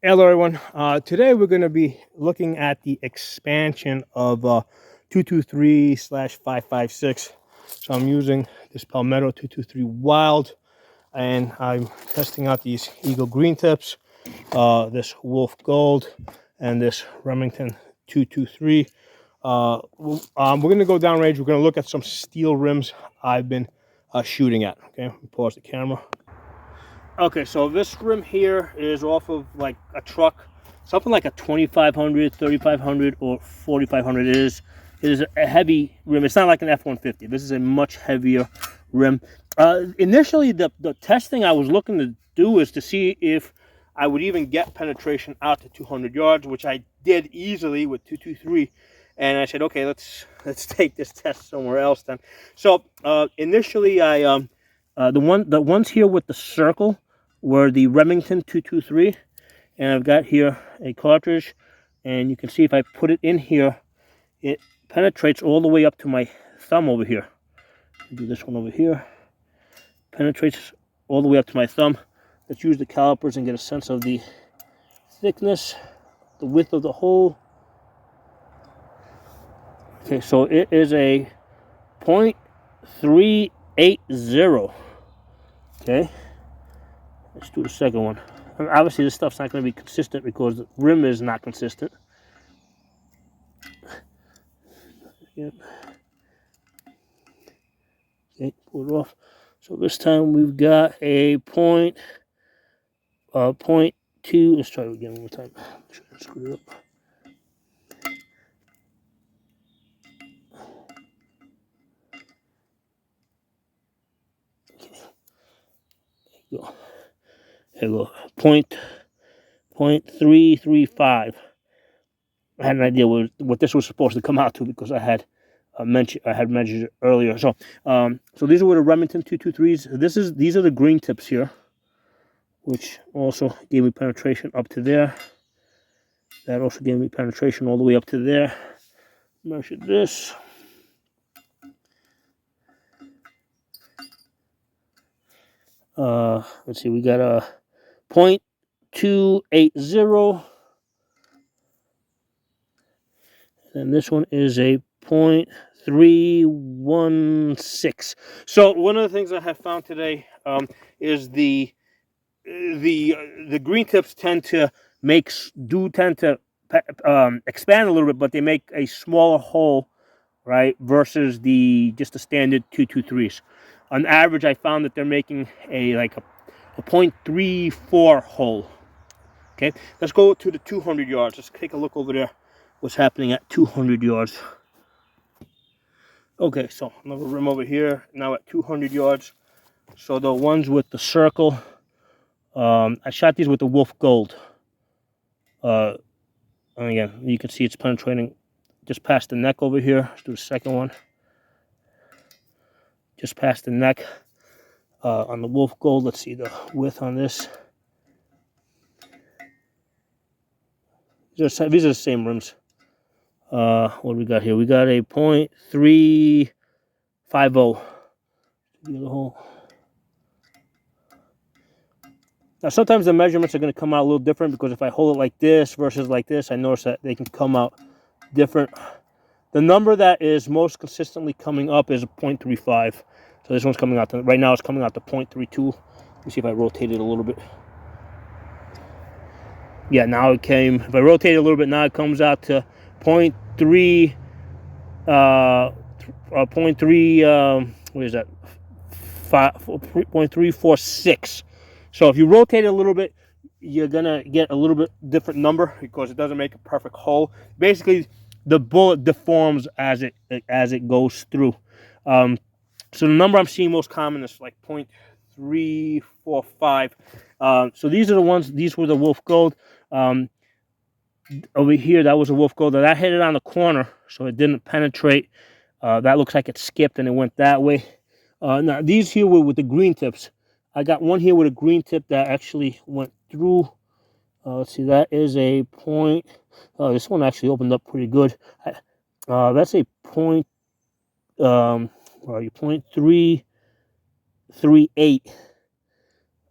Hello everyone. Today we're going to be looking at the expansion of 223/556. So I'm using this Palmetto 223 Wild, and I'm testing out these Eagle Green Tips, this Wolf Gold, and this Remington 223. We're going to go downrange. We're going to look at some steel rims I've been shooting at. Okay, pause the camera. Okay, so this rim here is off of like a truck, something like a 2500, 3500, or 4500. It is a heavy rim. It's not like an F-150. This is a much heavier rim. Initially, the testing I was looking to do is to see if I would even get penetration out to 200 yards, which I did easily with 223. And I said, okay, let's take this test somewhere else then. So initially, the ones here with the circle were the Remington 223, and I've got here a cartridge, and you can see if I put it in here, it penetrates all the way up to my thumb over here. I'll do this one over here. Penetrates all the way up to my thumb. Let's use the calipers and get a sense of the thickness, the width of the hole. Okay, so it is a 0.380. Okay. Let's do the second one. And obviously, this stuff's not going to be consistent because the rim is not consistent. Yep. Okay, pull it off. So this time we've got a 0.2. Let's try it again one more time. Make sure I screw it up. Okay. There you go. There you go. 0.335. I had an idea what this was supposed to come out to because I had measured it earlier. So so these are the Remington 223s. These are the green tips here, which also gave me penetration up to there. That also gave me penetration all the way up to there. Measured this. Let's see, we got a 0.280. And this one is a 0.316. So one of the things I have found today is the green tips tend to expand a little bit, but they make a smaller hole, right? Versus just the standard 223s. On average, I found that they're making a 0.34 hole. Okay, let's go to the 200 yards. Let's take a look over there. What's happening at 200 yards? Okay, so another rim over here. Now at 200 yards. So the ones with the circle, I shot these with the Wolf Gold. And again, you can see it's penetrating just past the neck over here. Let's do the second one. Just past the neck. On the Wolf Gold, let's see the width on this. These are the same rims. What do we got here? We got a 0.350. The hole. Now, sometimes the measurements are going to come out a little different because if I hold it like this versus like this, I notice that they can come out different. The number that is most consistently coming up is a 0.35. So this one's coming out to, right now it's coming out to 0.32. Let me see if I rotate it a little bit. Yeah, now it came, if I rotate it a little bit, now it comes out to 0.3, what is that? 0.346. So if you rotate it a little bit, you're gonna get a little bit different number because it doesn't make a perfect hole. Basically, the bullet deforms as it goes through. So the number I'm seeing most common is like 0.345. So these are the ones. These were the Wolf Gold. Over here, that was a Wolf Gold. That hit it on the corner, so it didn't penetrate. That looks like it skipped and it went that way. Now these here were with the green tips. I got one here with a green tip that actually went through. Let's see, that is a point. This one actually opened up pretty good. That's a point. 0.338.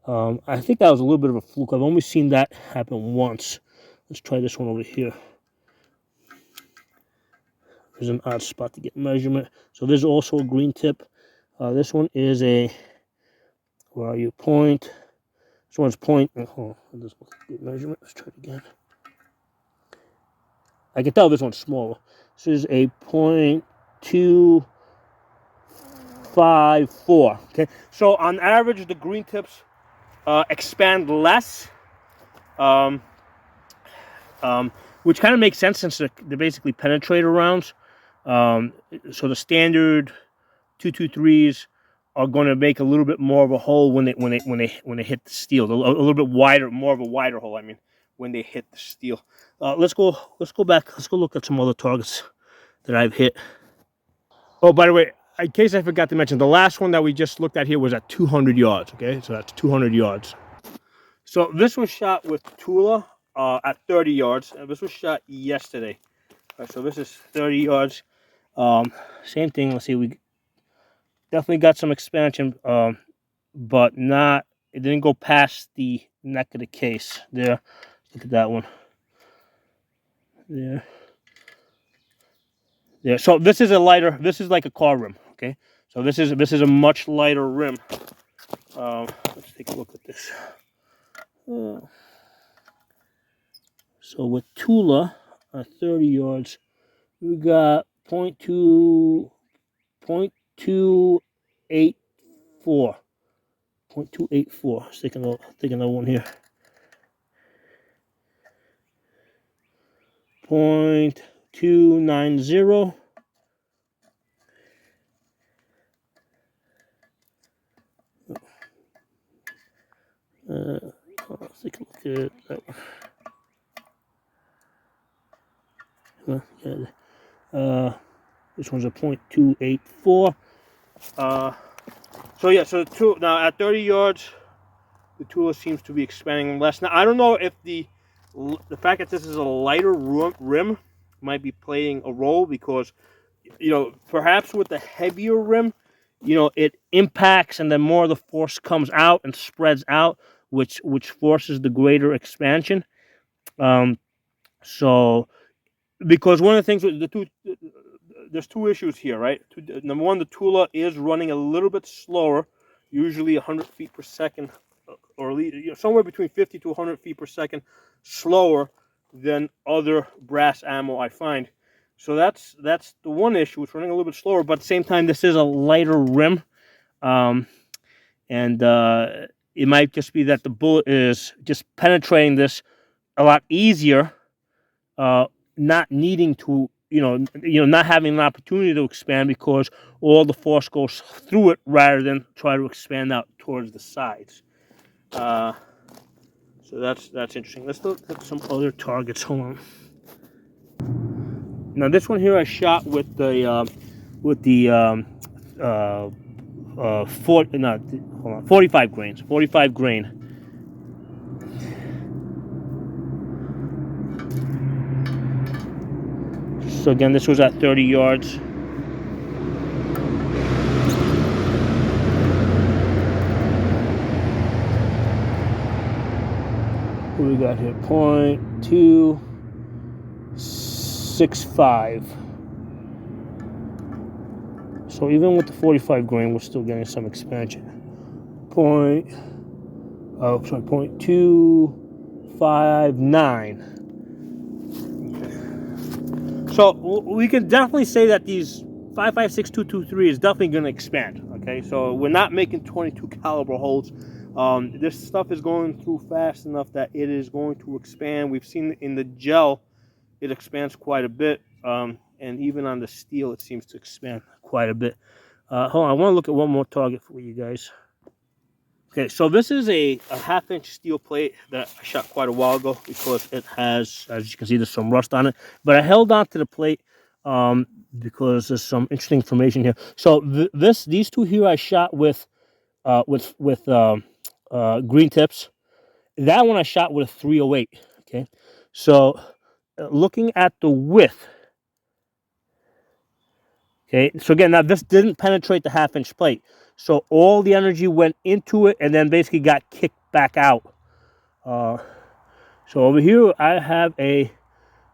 I think that was a little bit of a fluke. I've only seen that happen once. Let's try this one over here. There's an odd spot to get measurement. So there's also a green tip. This one is a, where are you, point. This one's point. Oh, this one's good measurement. Let's try it again. I can tell this one's smaller. This is a 0.254. Okay, so on average, the green tips expand less, which kind of makes sense since they're basically penetrator rounds. So the standard 223s are going to make a little bit more of a hole when they hit the steel. A little bit wider, more of a wider hole. I mean, when they hit the steel. Let's go back. Let's go look at some other targets that I've hit. Oh, by the way, in case I forgot to mention, the last one that we just looked at here was at 200 yards. Okay, so that's 200 yards. So this was shot with Tula at 30 yards. This was shot yesterday. All right, so this is 30 yards. Same thing. Let's see. We definitely got some expansion, but not. It didn't go past the neck of the case. There. Look at that one. There. There. So this is a lighter. This is like a car rim. Okay. So this is a much lighter rim. Let's take a look at this. So with Tula at 30 yards, we got 0.284. 0.284. Let's take another one here. 0.290. Let's take a look at that one. This one's a 0.284. So yeah, so now at 30 yards, the Tula seems to be expanding less. Now I don't know if the fact that this is a lighter rim might be playing a role, because perhaps with the heavier rim, it impacts and then more of the force comes out and spreads out, which forces the greater expansion. So because one of the things with the two, there's two issues here, right? Number one, the Tula is running a little bit slower, usually 100 feet per second, or somewhere between 50 to 100 feet per second slower than other brass ammo I find. So that's the one issue. It's running a little bit slower, but at the same time, this is a lighter rim, and it might just be that the bullet is just penetrating this a lot easier, not needing to, not having an opportunity to expand because all the force goes through it rather than try to expand out towards the sides. So that's interesting. Let's look at some other targets. Hold on. Now this one here I shot with the 45 grains. 45 grain. So again, this was at 30 yards. What do we got here? 0.265. So even with the 45 grain, we're still getting some expansion. 0.259. So we can definitely say that these 5.56 223 is definitely going to expand. Okay, so we're not making 22 caliber holes. This stuff is going through fast enough that it is going to expand. We've seen in the gel, it expands quite a bit, and even on the steel, it seems to expand quite a bit. Hold on, I want to look at one more target for you guys. Okay, so this is a half-inch steel plate that I shot quite a while ago because it has, as you can see, there's some rust on it. But I held on to the plate because there's some interesting information here. So these two here I shot with green tips. That one I shot with a 308. Okay, so looking at the width. Okay, so again, now this didn't penetrate the half-inch plate. So all the energy went into it and then basically got kicked back out. So over here I have a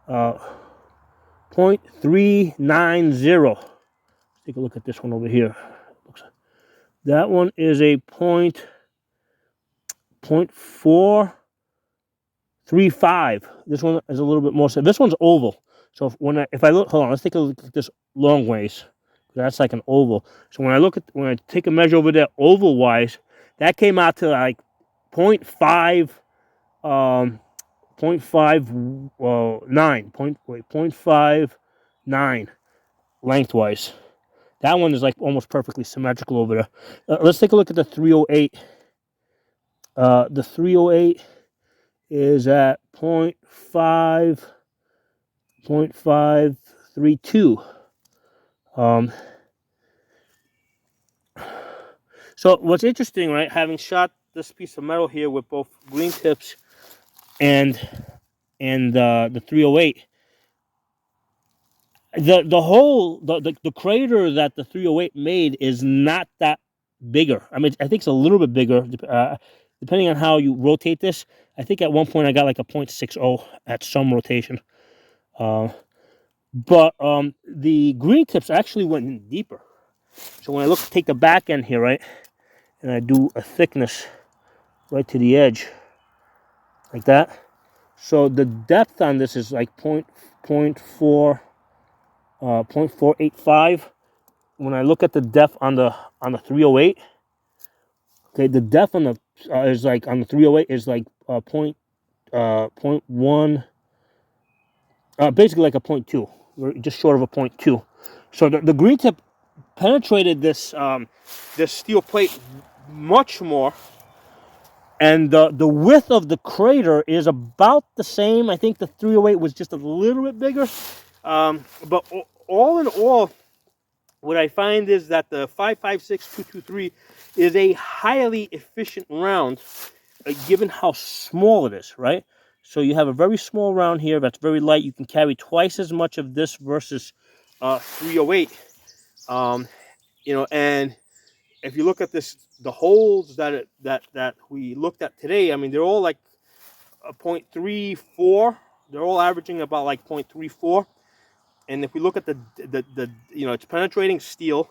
0.390. Let's take a look at this one over here. That one is a 0.435. This one is a little bit more. So this one's oval. So if I look, hold on, let's take a look at this long ways. That's like an oval. So when I take a measure over there oval wise, that came out to like 0.5, 0.59 lengthwise. That one is like almost perfectly symmetrical over there. Let's take a look at the 308. The 308 is at 0.532. So what's interesting, right? Having shot this piece of metal here with both green tips and the 308, the crater that the 308 made is not that bigger. I mean, I think it's a little bit bigger, depending on how you rotate this. I think at one point I got like a 0.60 at some rotation. But the green tips actually went in deeper. So when I take the back end here, right, and I do a thickness right to the edge, like that. So the depth on this is like 0.485. When I look at the depth on the 308, okay, the depth on the is like on the 308 is like 0.1, basically like a 0.2. We're just short of a 0.2. So the green tip penetrated this this steel plate much more, and the width of the crater is about the same. I think the 308 was just a little bit bigger, but all in all, what I find is that the 5.56-223 is a highly efficient round, given how small it is, right? So you have a very small round here that's very light. You can carry twice as much of this versus 308. You know, and if you look at this, the holes that we looked at today, I mean, they're all like a 0.34. They're all averaging about like 0.34. And if we look at the you know, it's penetrating steel.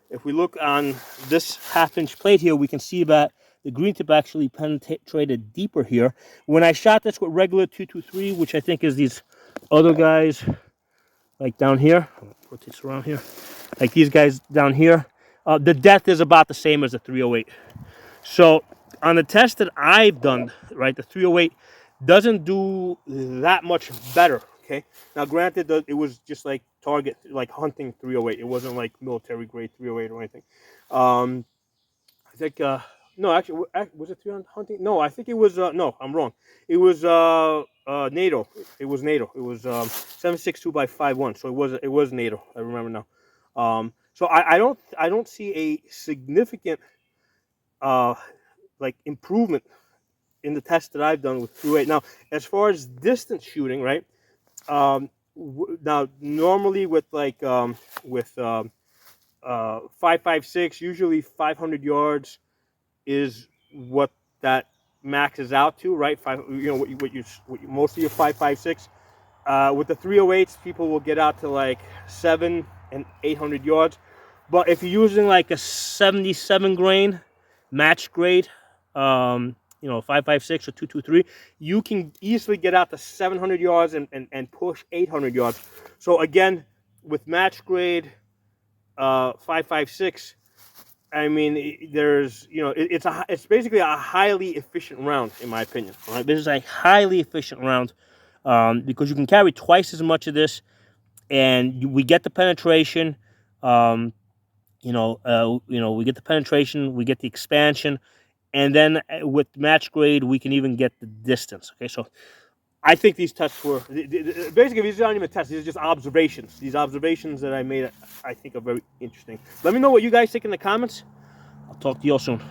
If we look on this half-inch plate here, we can see that the green tip actually penetrated deeper here. When I shot this with regular 223, which I think is these other guys, like down here, rotates around here, like these guys down here, the depth is about the same as the 308. So on the test that I've done, right, the 308 doesn't do that much better. Okay. Now, granted, it was just like target, like hunting 308. It wasn't like military grade 308 or anything. I think no, actually, was it 300 hunting? No, I think it was no, I'm wrong. It was NATO. It was NATO. It was 7.62x5.1. So it was NATO. I remember now. So I don't see a significant like improvement in the test that I've done with 308. Now, as far as distance shooting, right? Now normally with like 5.56, usually 500 yards is what that maxes out to, right? What most of your 5.56. With the 308s, people will get out to like 700 and 800 yards. But if you're using like a 77 grain match grade, you know, 5.56 or 223, you can easily get out to 700 yards and push 800 yards. So again, with match grade 5.56, I mean, there's, you know, it's basically a highly efficient round, in my opinion. Right? This is a highly efficient round because you can carry twice as much of this, and we get the penetration. We get the penetration, we get the expansion. And then with match grade, we can even get the distance. Okay, so I think these tests were basically, these aren't even tests. These are just observations. These observations that I made, I think, are very interesting. Let me know what you guys think in the comments. I'll talk to you all soon.